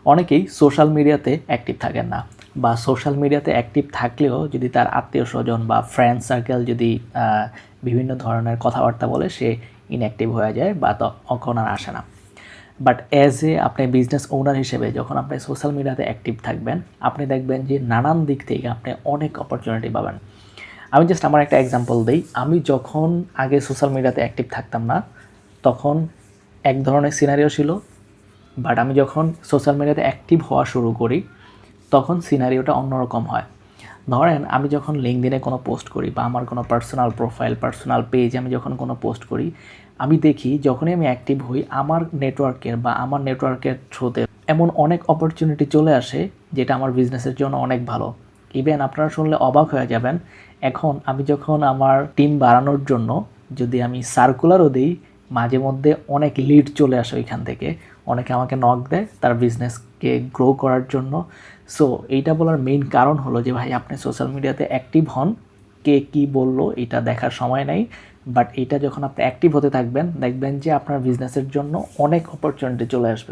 অনেকেই সোশ্যাল মিডিয়াতে অ্যাক্টিভ থাকেন না, বা সোশ্যাল মিডিয়াতে অ্যাক্টিভ থাকলেও যদি তার আত্মীয়স্বজন বা ফ্রেন্ড সার্কেল যদি বিভিন্ন ধরনের কথাবার্তা বলে, সে ইনঅ্যাক্টিভ হয়ে যায় বা তখন আর আসে না। বাট অ্যাজ এ আপনি বিজনেস ওনার হিসেবে যখন আপনি সোশ্যাল মিডিয়াতে অ্যাক্টিভ থাকবেন, আপনি দেখবেন যে নানান দিক থেকে আপনি অনেক অপরচুনিটি পাবেন। আমি জাস্ট আমার একটা এক্সাম্পল দিই। আমি যখন আগে সোশ্যাল মিডিয়াতে অ্যাক্টিভ থাকতাম না, তখন এক ধরনের সিনারিও ছিল, বাট আমি যখন সোশ্যাল মিডিয়াতে অ্যাক্টিভ হওয়া শুরু করি, তখন সিনারিওটা অন্যরকম হয়। ধরেন আমি যখন লিঙ্কডিনে কোনো পোস্ট করি বা আমার কোনো পার্সোনাল প্রোফাইল, পার্সোনাল পেজ আমি যখন কোনো পোস্ট করি, আমি দেখি যখনই আমি অ্যাক্টিভ হই আমার নেটওয়ার্কের থ্রুতে এমন অনেক অপরচুনিটি চলে আসে যেটা আমার বিজনেসের জন্য অনেক ভালো। ইভেন আপনারা শুনলে অবাক হয়ে যাবেন, এখন আমি যখন আমার টিম বাড়ানোর জন্য যদি আমি সার্কুলারও দিই, মাঝে মধ্যে অনেক লিড চলে আসে ওইখান থেকে, অনেকে আমাকে নক দেয় তার বিজনেসকে গ্রো করার জন্য। সো এইটা বলার মেইন কারণ হলো যে ভাই আপনি সোশ্যাল মিডিয়াতে অ্যাক্টিভ হন, কে কী বললো এটা দেখার সময় নেই, বাট এটা যখন আপনি অ্যাক্টিভ হতে থাকবেন দেখবেন যে আপনার বিজনেসের জন্য অনেক অপরচুনিটি চলে আসবে।